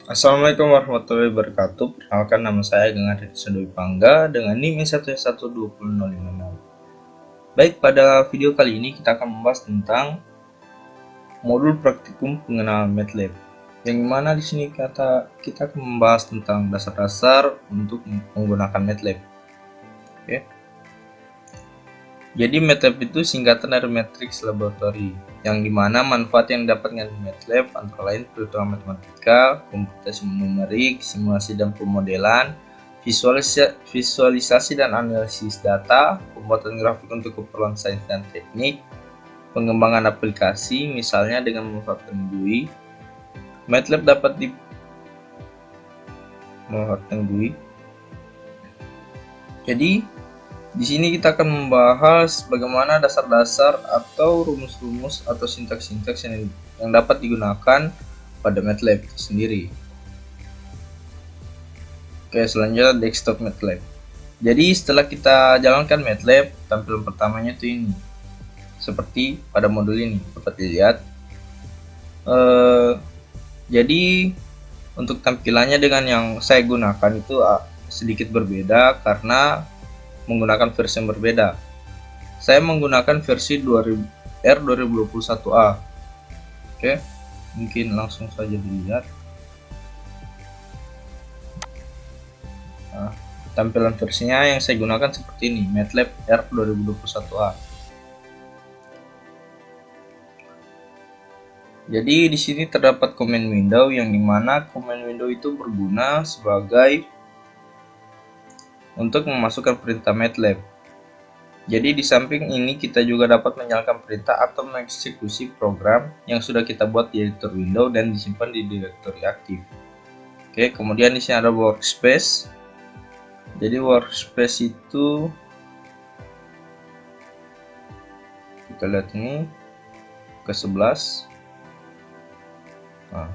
Assalamualaikum warahmatullahi wabarakatuh. Perkenalkan, nama saya Gengar Dwi Pangga dengan NIM 1120056. Baik, pada video kali ini kita akan membahas tentang modul praktikum pengenalan MATLAB. Yang dimana di sini kita akan membahas tentang dasar-dasar untuk menggunakan MATLAB. Oke. Jadi MATLAB itu singkatan dari Matrix Laboratory, yang dimana manfaat yang didapatkan di MATLAB antara lain perhitungan matematika, komputasi numerik, simulasi dan pemodelan, visualisasi dan analisis data, pembuatan grafik untuk keperluan sains dan teknik, pengembangan aplikasi, misalnya dengan memanfaatkan GUI. MATLAB dapat memanfaatkan GUI. Jadi di sini kita akan membahas bagaimana dasar-dasar atau rumus-rumus atau sintaks-sintaks yang dapat digunakan pada MATLAB sendiri. Oke, selanjutnya desktop MATLAB. Jadi setelah kita jalankan MATLAB, tampilan pertamanya itu ini. Seperti pada modul ini dapat dilihat. Jadi untuk tampilannya dengan yang saya gunakan itu sedikit berbeda karena menggunakan versi yang berbeda. Saya menggunakan versi R2021A. Oke, mungkin langsung saja dilihat. Nah, tampilan versinya yang saya gunakan seperti ini, MATLAB R2021A. Jadi di sini terdapat command window, yang dimana command window itu berguna sebagai untuk memasukkan perintah MATLAB. Jadi di samping ini kita juga dapat menyalakan perintah atau mengeksekusi program yang sudah kita buat di editor window dan disimpan di direktori aktif. Oke, kemudian di sini ada workspace. Jadi workspace itu kita lihat ini ke 11. Nah,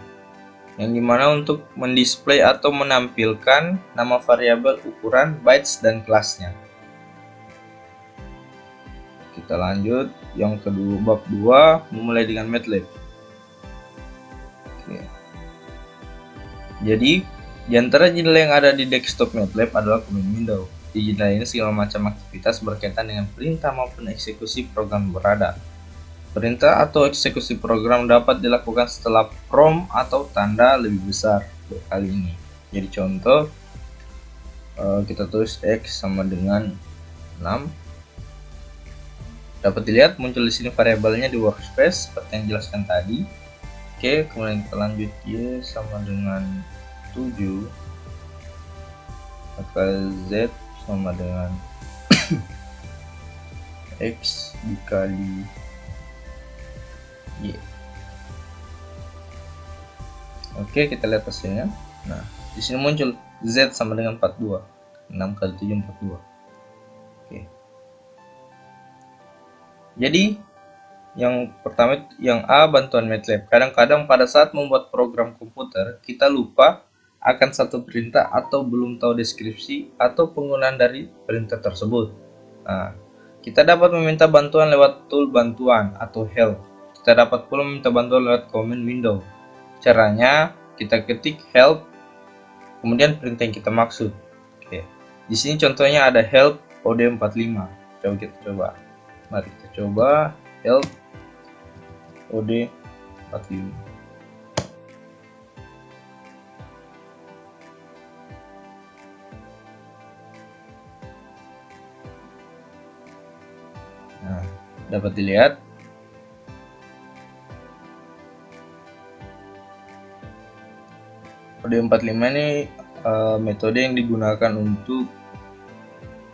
yang dimana untuk mendisplay atau menampilkan nama variabel, ukuran, bytes, dan kelasnya. Kita lanjut yang kedua, bab 2, memulai dengan MATLAB. Oke. Jadi di antara jendela yang ada di desktop MATLAB adalah command window. Di jendela ini segala macam aktivitas berkaitan dengan perintah maupun eksekusi program berada. Perintah atau eksekusi program dapat dilakukan setelah prompt atau tanda lebih besar kali ini. Jadi contoh, kita tulis X sama dengan 6. Dapat dilihat muncul di sini variabelnya di workspace seperti yang dijelaskan tadi. Oke, kemudian kita lanjut Y sama dengan 7, maka Z sama dengan X dikali Y. Oke, kita lihat hasilnya. Nah, di sini muncul Z sama dengan 42. 6 kali 7 42. Oke. Jadi yang pertama, yang A, bantuan MATLAB. Kadang-kadang pada saat membuat program komputer kita lupa akan satu perintah atau belum tahu deskripsi atau penggunaan dari perintah tersebut. Nah, kita dapat meminta bantuan lewat tool bantuan atau help. Kita dapat pula meminta bantuan lewat command window. Caranya kita ketik help, kemudian perintah yang kita maksud. Oke. Di sini contohnya ada help OD45. Coba kita coba. Mari kita coba help OD45. Nah, dapat dilihat OD45 ini metode yang digunakan untuk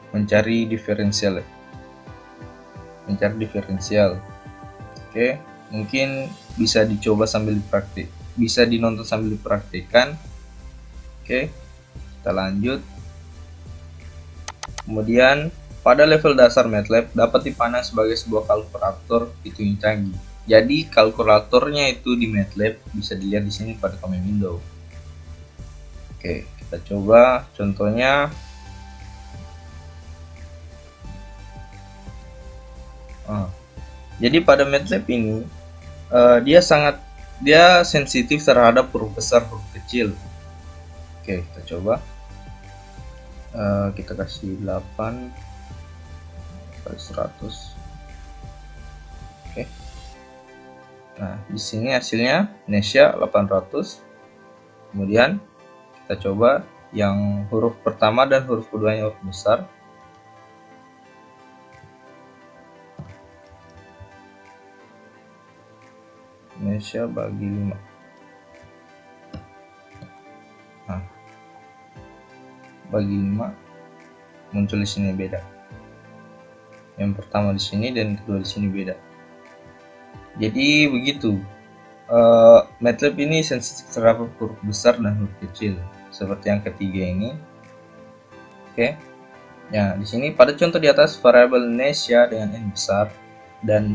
mencari diferensial. Oke, mungkin bisa dicoba sambil dipraktik, bisa dinonton sambil dipraktikkan. Oke, kita lanjut. Kemudian pada level dasar MATLAB dapat dipandang sebagai sebuah kalkulator hitung canggih. Jadi kalkulatornya itu di MATLAB bisa dilihat di sini pada command window. Oke, kita coba contohnya. Jadi pada MATLAB ini dia sangat dia sensitif terhadap huruf besar, huruf kecil. Oke, kita coba. Kita kasih 8 kali 100. Oke. Nah, di sini hasilnya Indonesia 800. Kemudian kita coba yang huruf pertama dan huruf keduanya huruf besar. Indonesia bagi 5. Nah, bagi 5 muncul di sini beda. Yang pertama di sini dan kedua di sini beda. Jadi begitu. MATLAB ini sensitif terhadap huruf besar dan huruf kecil, seperti yang ketiga ini. Oke. Ya, di sini pada contoh di atas variabel Indonesia dengan n besar dan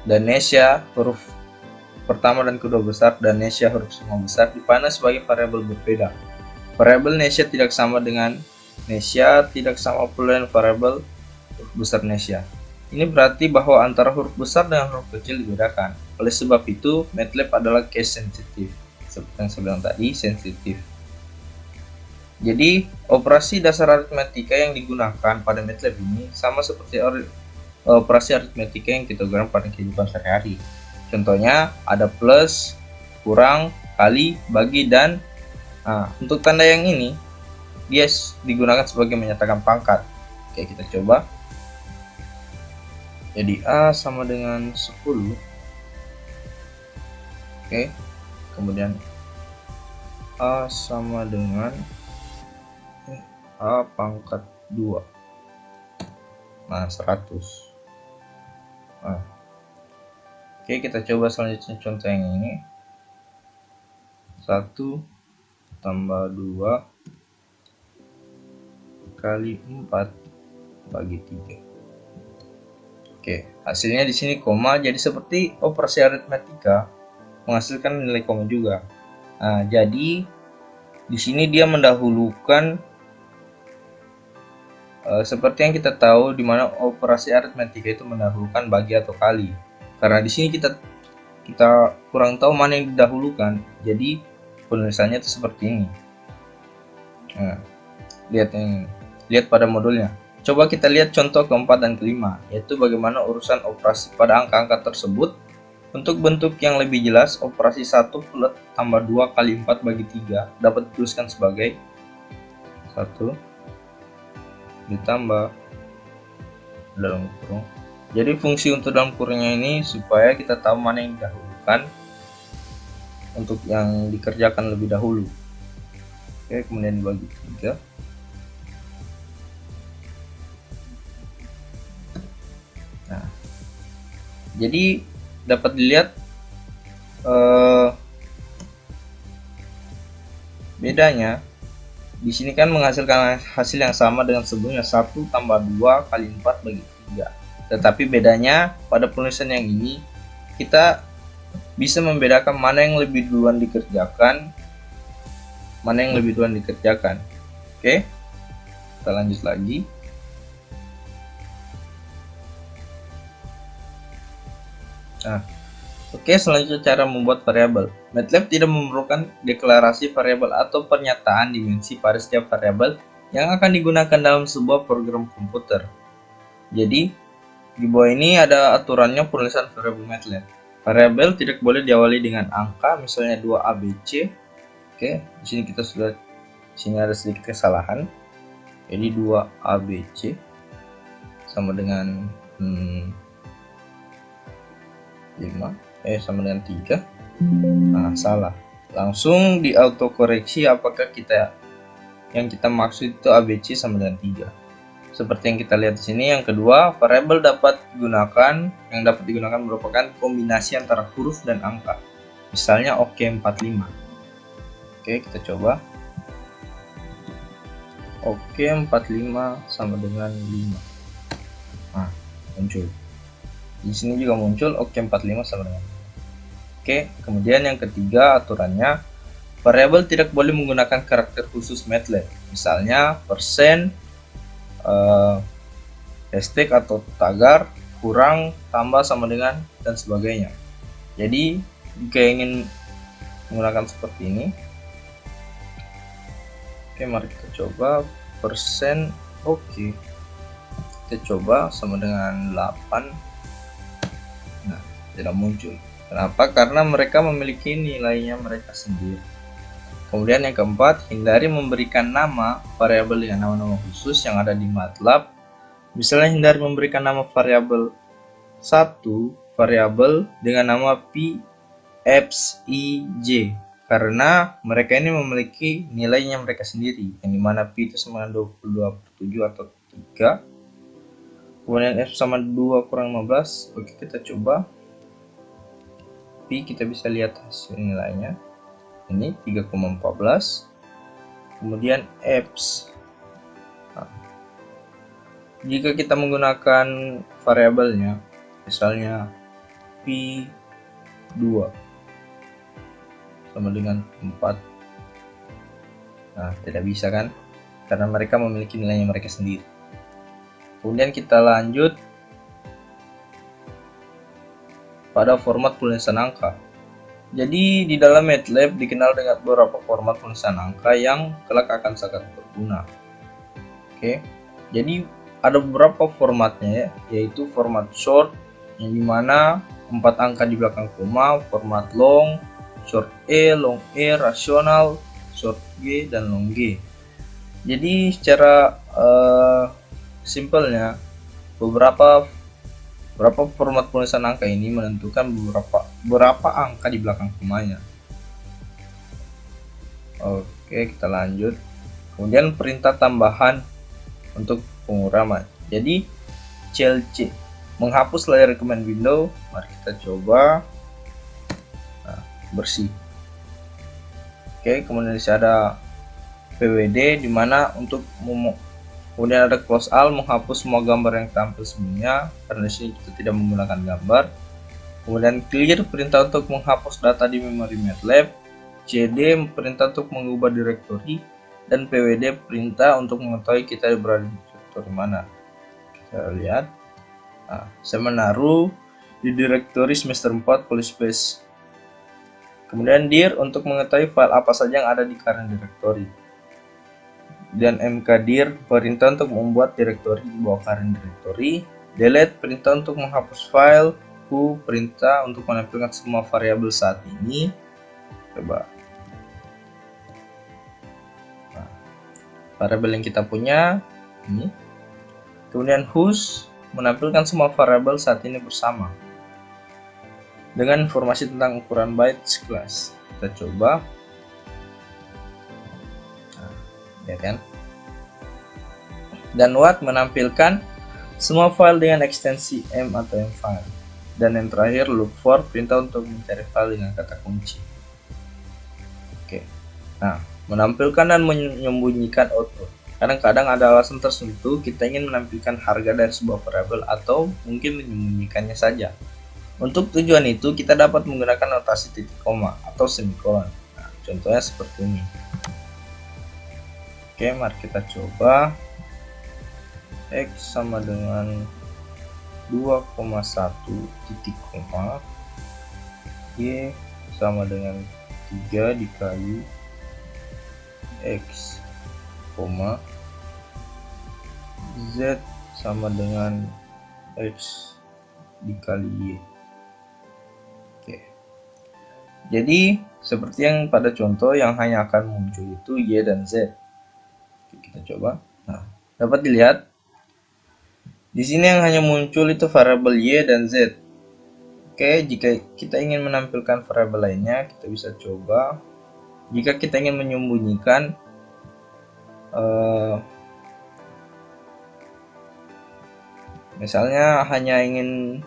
Indonesia huruf pertama dan kedua besar dan Indonesia huruf semua besar dipandang sebagai variabel berbeda. Variabel Indonesia tidak sama dengan Indonesia, tidak sama pula dengan variabel huruf besar Indonesia. Ini berarti bahwa antara huruf besar dan huruf kecil dibedakan. Oleh sebab itu, MATLAB adalah case sensitif. Seperti yang saya bilang tadi, sensitif. Jadi, operasi dasar aritmatika yang digunakan pada MATLAB ini sama seperti operasi aritmatika yang kita gunakan pada kehidupan sehari-hari. Contohnya, ada plus, kurang, kali, bagi, dan untuk tanda yang ini, dia digunakan sebagai menyatakan pangkat. Oke, kita coba. Jadi A sama dengan 10. Oke. Kemudian A sama dengan A pangkat 2. Nah, 100. Nah. Oke, kita coba selanjutnya contoh yang ini. 1 tambah 2 kali 4 bagi 3. Oke, hasilnya di sini koma, jadi seperti operasi aritmatika menghasilkan nilai koma juga. Nah, jadi di sini dia mendahulukan seperti yang kita tahu di mana operasi aritmatika itu mendahulukan bagi atau kali. Karena di sini kita kurang tahu mana yang didahulukan, jadi penulisannya itu seperti ini. Nah, lihat pada modulnya. Coba kita lihat contoh keempat dan kelima, yaitu bagaimana urusan operasi pada angka-angka tersebut. Untuk bentuk yang lebih jelas, operasi 1 plus tambah 2 kali 4 bagi 3 dapat dituliskan sebagai 1 ditambah dalam kurung. Jadi fungsi untuk dalam kurungnya ini supaya kita tahu mana yang didahulukan untuk yang dikerjakan lebih dahulu. Oke, kemudian dibagi 3. Nah, jadi dapat dilihat bedanya. Di sini kan menghasilkan hasil yang sama dengan sebelumnya, 1 tambah 2 kali 4 bagi 3. Tetapi bedanya pada penulisan yang ini kita bisa membedakan mana yang lebih duluan dikerjakan, Oke, kita lanjut lagi. Nah, oke, selanjutnya cara membuat variabel. MATLAB tidak memerlukan deklarasi variabel atau pernyataan dimensi pada setiap variabel yang akan digunakan dalam sebuah program komputer. Jadi, di bawah ini ada aturannya penulisan variabel MATLAB. Variabel tidak boleh diawali dengan angka, misalnya 2ABC. Oke, di sini ada sedikit kesalahan. Jadi 2ABC sama dengan 5 sama dengan 3. Nah, salah. Langsung di autokoreksi apakah yang kita maksud itu ABC sama dengan 3. Seperti yang kita lihat di sini. Yang kedua, variabel yang dapat digunakan merupakan kombinasi antara huruf dan angka. Misalnya OK45. Oke, kita coba. OK45 sama dengan 5. Nah, muncul. Di sini juga muncul OK45 sama dengan 5. Oke, kemudian yang ketiga aturannya, variabel tidak boleh menggunakan karakter khusus MATLAB. Misalnya persen, hashtag atau tagar, kurang, tambah sama dengan, dan sebagainya. Jadi jika ingin menggunakan seperti ini, oke, mari kita coba persen. Oke, kita coba sama dengan 8. Nah, tidak muncul. Kenapa? Karena mereka memiliki nilainya mereka sendiri. Kemudian yang keempat, hindari memberikan nama variabel dengan nama-nama khusus yang ada di MATLAB. Misalnya hindari memberikan nama variabel satu variabel dengan nama P, X, I, J, karena mereka ini memiliki nilainya mereka sendiri, yang dimana P itu sama dengan 22/7 atau 3, kemudian F sama 2 kurang 15. Oke, kita coba P, kita bisa lihat hasil nilainya ini 3,14. kemudian F, jika kita menggunakan variabelnya misalnya P2 sama dengan 4, nah tidak bisa kan, karena mereka memiliki nilainya mereka sendiri. Kemudian kita lanjut pada format penulisan angka. Jadi di dalam MATLAB dikenal dengan beberapa format penulisan angka yang kelak akan sangat berguna. Oke, jadi ada beberapa formatnya ya, yaitu format short yang dimana 4 angka di belakang koma, format long, short E, long E, rasional, short G, dan long G. Jadi secara simpelnya beberapa format penulisan angka ini menentukan berapa angka di belakang komanya. Oke, kita lanjut. Kemudian perintah tambahan untuk penguraman. Jadi CLC menghapus layar command window. Mari kita coba. Nah, bersih. Oke, kemudian di sini ada PWD dimana untuk kemudian ada close all menghapus semua gambar yang tampil sebelumnya, karena di sini kita tidak menggunakan gambar. Kemudian clear perintah untuk menghapus data di memori MATLAB, CD perintah untuk mengubah direktori, dan PWD perintah untuk mengetahui kita berada di direktori mana. Kita lihat. Nah, saya menaruh di direktori semester 4 Polyspace. Kemudian dir untuk mengetahui file apa saja yang ada di current directory. Dan mkdir perintah untuk membuat direktori di bawah current directory, delete perintah untuk menghapus file, who perintah untuk menampilkan semua variabel saat ini. Coba. Nah, variabel yang kita punya ini. Kemudian whos menampilkan semua variabel saat ini bersama dengan informasi tentang ukuran bytes class. Kita coba. Ya kan? Dan what menampilkan semua file dengan ekstensi M atau M file. Dan yang terakhir look for perintah untuk mencari file dengan kata kunci. Oke. Nah, menampilkan dan menyembunyikan output. Kadang-kadang ada alasan tertentu kita ingin menampilkan harga dari sebuah variabel atau mungkin menyembunyikannya saja. Untuk tujuan itu kita dapat menggunakan notasi titik koma atau semikolon. Nah, contohnya seperti ini. Oke, mari kita coba. X sama dengan 2,1 titik koma, Y sama dengan 3 dikali X, koma, Z sama dengan X dikali Y. Oke. Jadi seperti yang pada contoh yang hanya akan muncul itu Y dan Z. Kita coba. Nah, dapat dilihat di sini yang hanya muncul itu variabel Y dan Z. Oke, jika kita ingin menampilkan variabel lainnya, kita bisa coba. Jika kita ingin menyembunyikan misalnya hanya ingin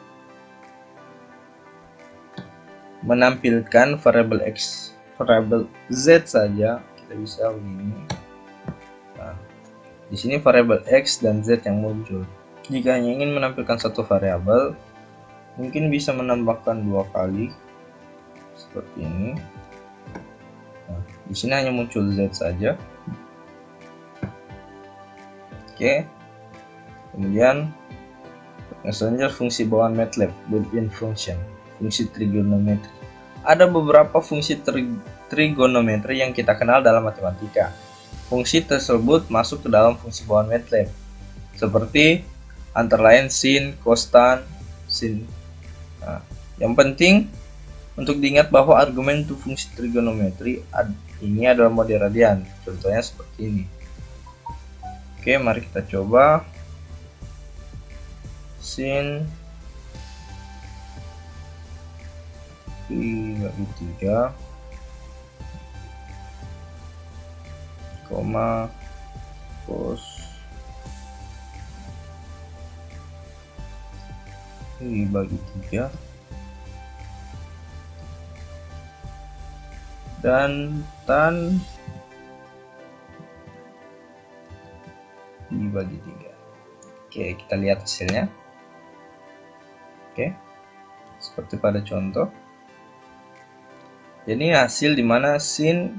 menampilkan variabel X, variabel Z saja, kita bisa begini. Nah, di sini variabel X dan Z yang muncul. Jika hanya ingin menampilkan satu variabel, mungkin bisa menambahkan 2 kali seperti ini. Nah, di sini hanya muncul Z saja. Oke. Kemudian selanjutnya fungsi bawaan MATLAB built-in function. fungsi trigonometri. Ada beberapa fungsi trigonometri yang kita kenal dalam matematika. Fungsi tersebut masuk ke dalam fungsi bawaan MATLAB, seperti antara lain sin, kostan, sin. Nah, yang penting untuk diingat bahwa argumen untuk fungsi trigonometri ini adalah mode radian. Contohnya seperti ini. Oke, mari kita coba. Sin pi bagi 3 koma cos pi bagi 3 dan tan pi bagi 3. Oke, kita lihat hasilnya. Oke, seperti pada contoh. Jadi hasil dimana sin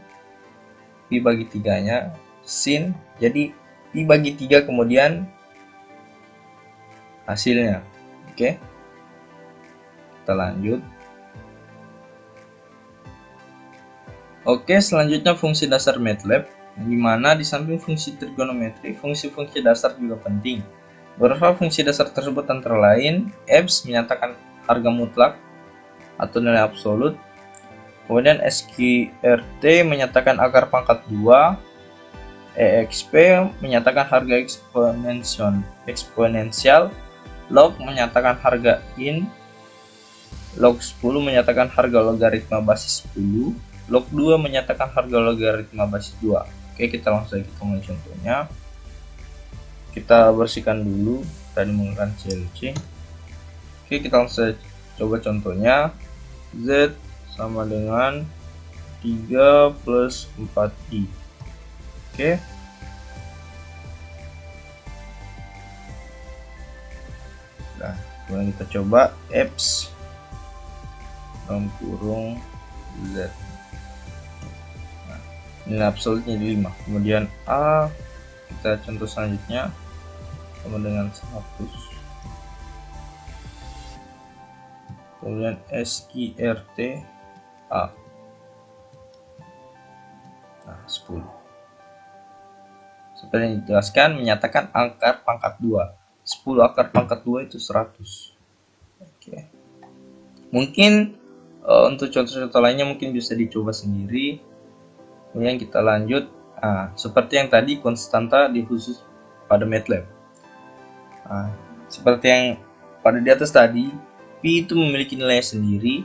pi bagi 3-nya sin, jadi pi bagi 3 kemudian hasilnya. Oke, kita lanjut. Oke, selanjutnya fungsi dasar MATLAB, di mana di samping fungsi trigonometri, fungsi-fungsi dasar juga penting. Beberapa fungsi dasar tersebut antara lain EBS menyatakan harga mutlak atau nilai absolut, kemudian SQRT menyatakan akar pangkat 2, EXP menyatakan harga eksponensial, log menyatakan harga in, log 10 menyatakan harga logaritma basis 10, log 2 menyatakan harga logaritma basis 2. Oke, kita langsung saja kita mulai contohnya. Kita bersihkan dulu tadi menggunakan CLC. Oke, kita langsung coba contohnya. Z sama dengan 3 plus 4i. Oke, nah kemudian kita coba EBS dalam kurung Z. Nah, nilai absolutnya 5. Kemudian A, kita contoh selanjutnya sama dengan 100. Kemudian SQRT A. Nah, 10. Seperti yang dijelaskan, menyatakan akar pangkat 2. 10 akar pangkat 2 itu 100. Oke. Mungkin untuk contoh-contoh lainnya mungkin bisa dicoba sendiri. Kemudian kita lanjut. Nah, seperti yang tadi konstanta dikhusus pada MATLAB. Nah, seperti yang pada di atas tadi, pi itu memiliki nilai sendiri.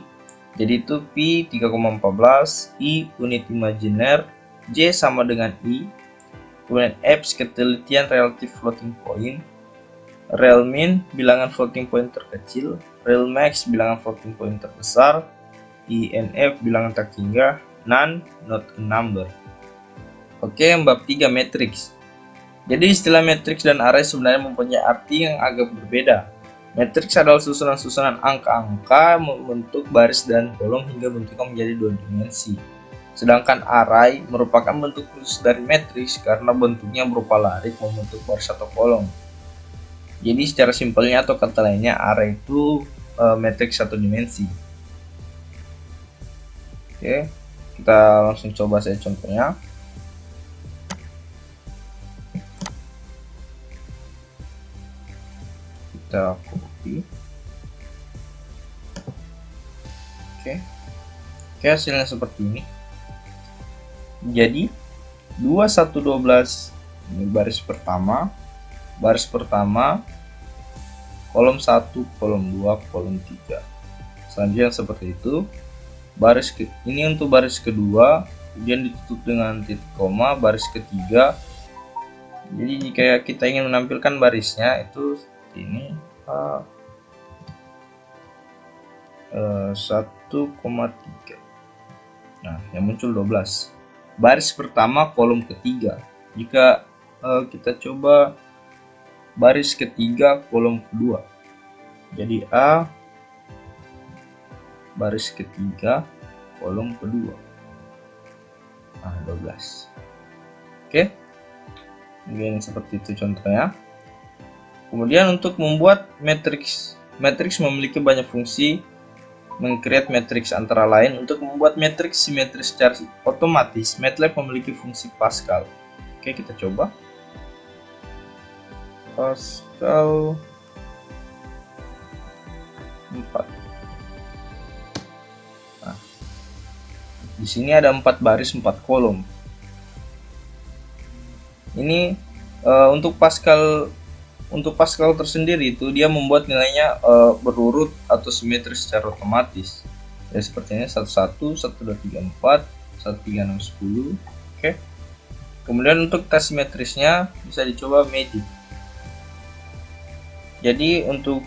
Jadi itu pi 3,14, i unit imajiner, j sama dengan i. Kemudian EBS ketelitian relatif floating point, rel min bilangan floating point terkecil, rel max bilangan floating point terbesar, INF bilangan terhingga, none not a number. Oke, bab 3 matriks. Jadi istilah matriks dan array sebenarnya mempunyai arti yang agak berbeda. Matriks adalah susunan-susunan angka-angka membentuk baris dan kolom hingga bentuknya menjadi 2 dimensi. Sedangkan array merupakan bentuk khusus dari matriks karena bentuknya berupa larik membentuk baris atau kolom. Jadi secara simpelnya atau kata lainnya, array itu matriks 1 dimensi. Oke, kita langsung coba saja contohnya. Kita copy. Oke, hasilnya seperti ini. Jadi 2 1 12 ini baris pertama, kolom 1, kolom 2, kolom 3. Selanjutnya seperti itu. Ini untuk baris kedua, kemudian ditutup dengan titik koma, baris ketiga. Jadi jika kita ingin menampilkan barisnya itu seperti ini, 1,3. Nah, yang muncul 12. Baris pertama kolom ketiga. Jika kita coba baris ketiga kolom kedua, jadi A baris ketiga kolom kedua. Nah, 12. Oke, mungkin seperti itu contohnya. Kemudian untuk membuat matriks memiliki banyak fungsi. meng-create matriks antara lain. Untuk membuat matriks simetris secara otomatis, MATLAB memiliki fungsi Pascal. Oke, kita coba. Pascal 4. Nah, di sini ada 4 baris 4 kolom. Ini untuk Pascal tersendiri itu dia membuat nilainya berurut atau simetris secara otomatis. Ya seperti ini 11, 1234, 13610. Oke. Kemudian untuk tes simetrisnya bisa dicoba Magic. Jadi untuk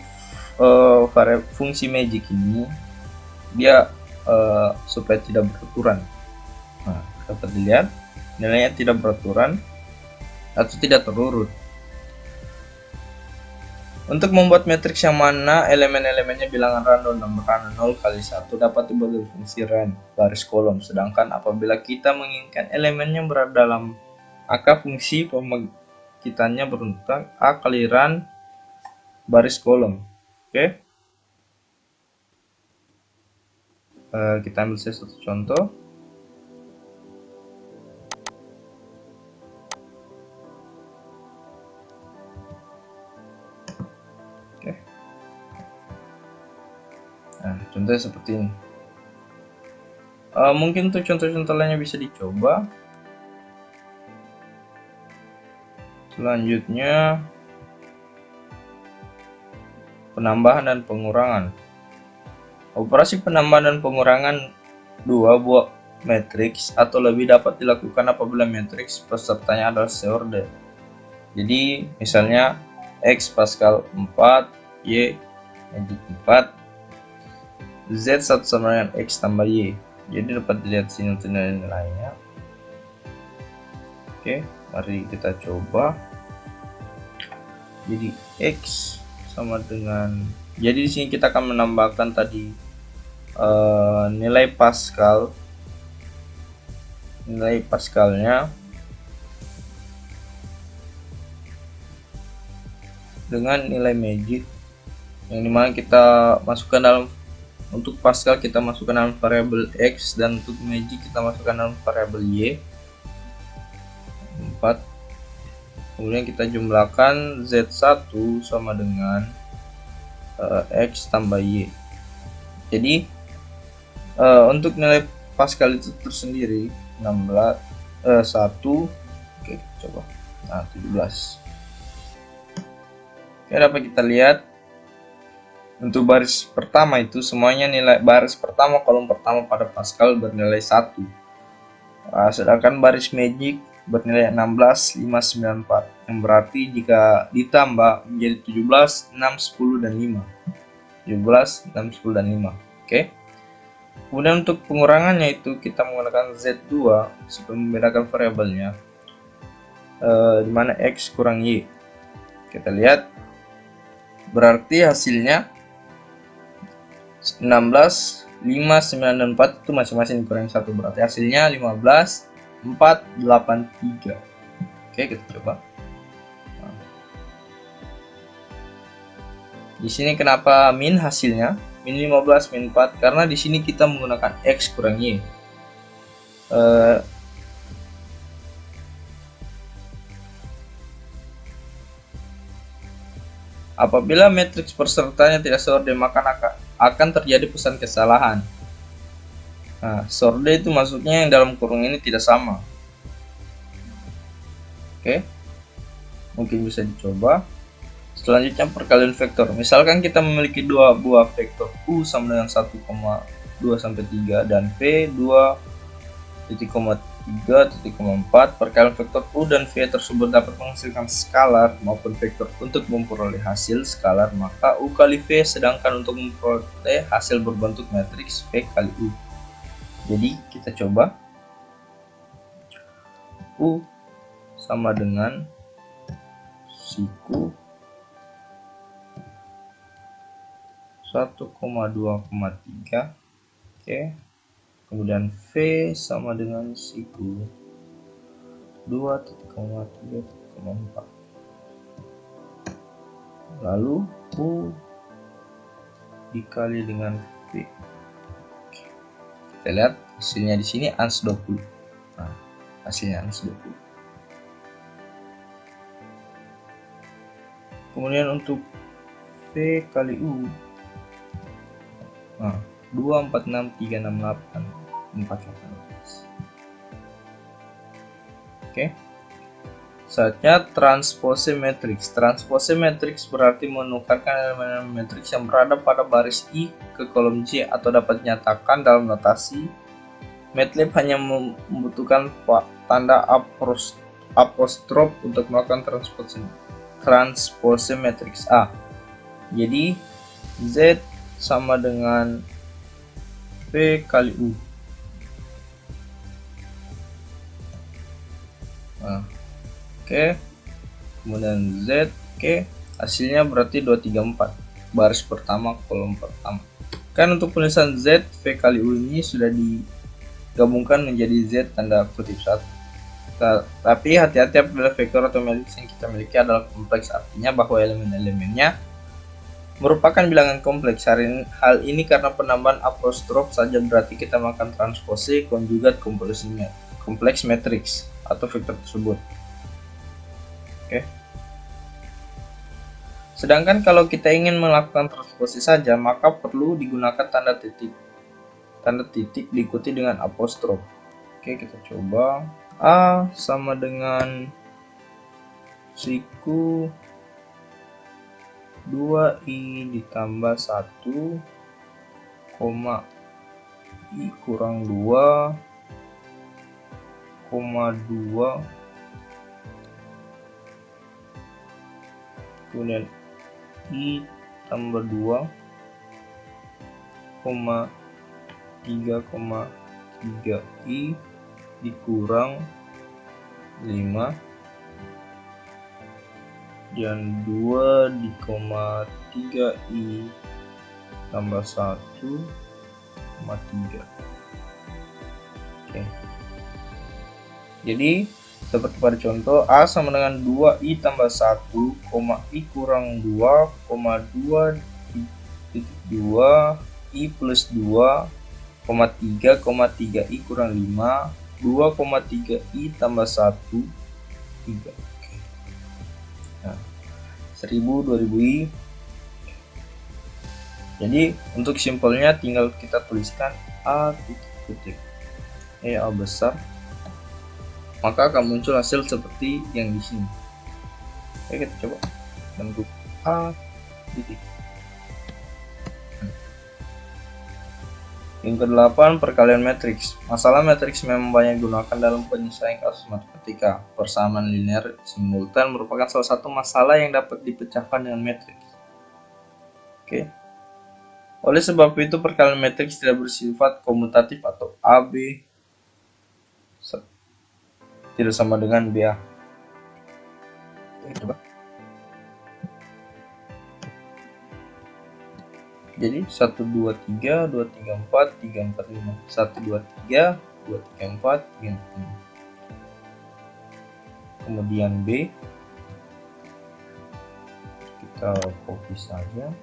fungsi Magic ini dia supaya tidak beraturan. Nah, dapat dilihat nilainya tidak beraturan atau tidak terurut. Untuk membuat matriks yang mana elemen-elemennya bilangan random dan berada 0 kali 1 dapat dibuat dari fungsi rank baris kolom. Sedangkan apabila kita menginginkan elemennya berada dalam angka fungsi pemangkitannya berurutan A kali ran baris kolom. Oke. Kita ambil saja satu contoh. Oke. Nah, contohnya seperti ini. Mungkin untuk contoh-contoh lainnya bisa dicoba. Selanjutnya penambahan dan pengurangan. Operasi penambahan dan pengurangan dua buah matriks atau lebih dapat dilakukan apabila matriks pesertanya adalah seorder. Jadi misalnya X Pascal 4, Y Magic 4, Z 1 sama dengan X tambah Y. Jadi dapat dilihat sini untuk nilai-nilainya. Oke, mari kita coba. Jadi X sama dengan, jadi di sini kita akan menambahkan tadi nilai Pascalnya dengan nilai Magic, yang dimana kita masukkan dalam, untuk Pascal kita masukkan dalam variabel X dan untuk Magic kita masukkan dalam variabel Y 4. Kemudian kita jumlahkan Z1 sama dengan X tambah Y. Jadi untuk nilai Pascal itu tersendiri 16 1. Oke, coba. Nah, 17. Oke, dapat kita lihat untuk baris pertama itu semuanya nilai baris pertama kolom pertama pada Pascal bernilai 1. Sedangkan baris Magic bernilai 16,594, yang berarti jika ditambah menjadi 17, 6, 10 dan 5. 17, 6, 10 dan 5. Oke. Kemudian untuk pengurangannya itu kita menggunakan Z2 supaya membedakan variabelnya, di mana X kurang Y. Kita lihat berarti hasilnya 16, 5, 9 dan 4 itu masing-masing dikurangi 1, berarti hasilnya 15, 4, 8, 3. Oke, kita coba. Di sini kenapa min hasilnya? Min 15, min 4, karena di sini kita menggunakan X kurang Y. Apabila matriks pesertanya tidak sesuai, maka akan terjadi pesan kesalahan. Nah, sorde itu maksudnya yang dalam kurung ini tidak sama. Oke, mungkin bisa dicoba. Selanjutnya perkalian vektor. Misalkan kita memiliki dua buah vektor U sama dengan 1,2 sampai 3 dan V 2,3,4. Perkalian vektor U dan V tersebut dapat menghasilkan skalar maupun vektor. Untuk memperoleh hasil skalar maka U kali V, sedangkan untuk memperoleh hasil berbentuk matriks V kali U. Jadi kita coba. U sama dengan siku 1,2,3. Oke. Kemudian V sama dengan siku 2,3,4. Lalu U dikali dengan V. Kita lihat hasilnya di sini ans 20. Nah, hasilnya ans 20. Kemudian untuk V kali U, nah, 2, 4, 6, 3, 6, 8, 4, 8. Oke. Saatnya transpose matriks. Transpose matriks berarti menukarkan elemen matriks yang berada pada baris I ke kolom J, atau dapat dinyatakan dalam notasi MATLAB hanya membutuhkan tanda apostrof untuk melakukan transpose matriks A. Jadi Z sama dengan V kali U. Nah, oke. Kemudian Z, oke. Hasilnya berarti 234. Baris pertama, kolom pertama. Kan untuk penulisan Z V kali U ini sudah digabungkan menjadi Z tanda kutip 1. Tapi hati-hati apabila vektor atau matriks yang kita miliki adalah kompleks, artinya bahwa elemen-elemennya merupakan bilangan kompleks. Hal ini karena penambahan apostrof saja berarti kita melakukan transpose konjugat kompleks matriks atau vektor tersebut. Oke. Sedangkan kalau kita ingin melakukan transpose saja, maka perlu digunakan tanda titik. Tanda titik diikuti dengan apostrof. Oke, kita coba. A sama dengan siku 2I ditambah 1, I kurang 2, 2, kemudian I tambah 2, 3,3I dikurang 5 dan 2,3I tambah 1,3. Oke. Jadi seperti pada contoh, A sama dengan 2I tambah 1, I kurang 2, 2,2, I plus 2, 3,I kurang 5, 2,3I tambah 1, 3. Nah, 1000, 2000I. Jadi untuk simpelnya tinggal kita tuliskan A titik, A besar, maka akan muncul hasil seperti yang di sini. Oke, kita coba bentuk A titik. Yang ke-8, perkalian matriks. Masalah matriks memang banyak digunakan dalam penyelesaian kasus matematika. Persamaan linear simultan merupakan salah satu masalah yang dapat dipecahkan dengan matriks. Oke. Oleh sebab itu, perkalian matriks tidak bersifat komutatif atau AB tidak sama dengan BA. Oke, coba. Jadi 1, 2, 3, 2, 3, 4, 3, 4, 5. 1, 2, 3, 2, 3, 4, 3, 4, 5. Kemudian B, kita copy saja.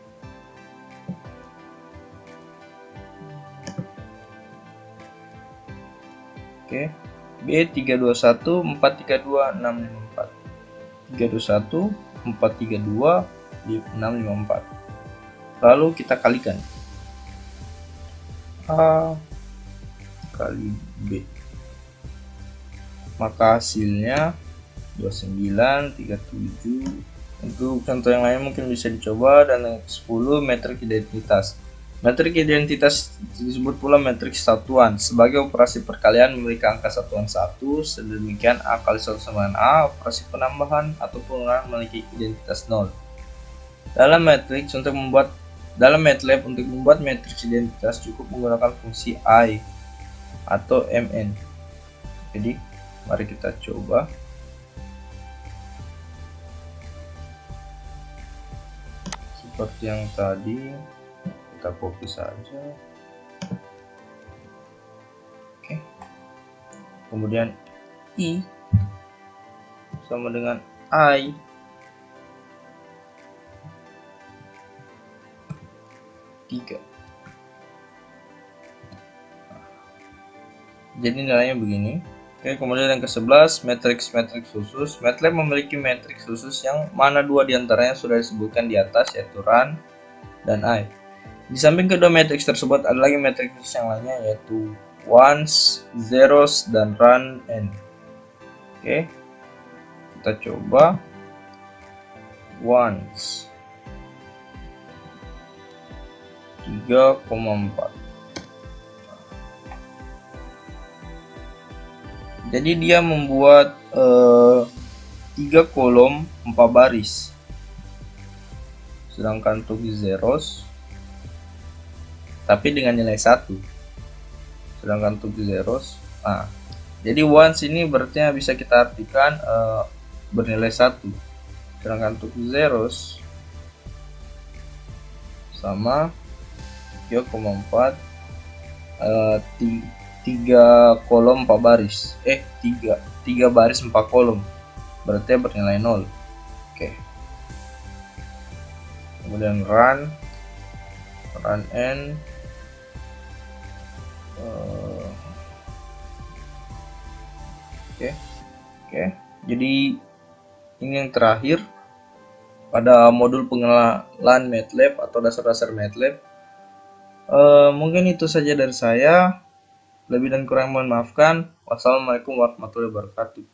Oke, B 321, 432, 654. 321, 432, 654. Lalu kita kalikan A kali B, maka hasilnya 29, 37. Untuk contoh yang lain mungkin bisa dicoba. Dan yang 10, metrik identitas. Metrik identitas disebut pula metrik satuan. Sebagai operasi perkalian memiliki angka satuan 1, sedemikian A kali 1 sama dengan A. Operasi penambahan atau pengurangan memiliki identitas 0. Dalam MATLAB untuk membuat matriks identitas cukup menggunakan fungsi I atau MN. Jadi mari kita coba. Seperti yang tadi, kita copy saja. Oke. Kemudian I sama dengan I. Jadi nilainya begini. Oke, kemudian yang ke-11, matriks khusus. MATLAB memiliki matriks khusus yang mana dua diantaranya sudah disebutkan di atas, yaitu run dan I. Di samping kedua matriks tersebut ada lagi matriks khusus yang lainnya, yaitu ones, zeros, dan run n. Oke, kita coba ones 3,4. Jadi dia membuat 3 kolom 4 baris. Sedangkan untuk zeros tapi dengan nilai 1. Sedangkan untuk zeros, nah, jadi ones ini berarti bisa kita artikan bernilai 1. Sedangkan untuk zeros sama 3,4 3 kolom 4 baris. 3 baris 4 kolom. Berarti bernilai 0. Oke. Kemudian run n. Oke. Jadi ini yang terakhir pada modul pengenalan MATLAB atau dasar-dasar MATLAB. Mungkin itu saja dari saya. Lebih dan kurang mohon maafkan. Wassalamualaikum warahmatullahi wabarakatuh.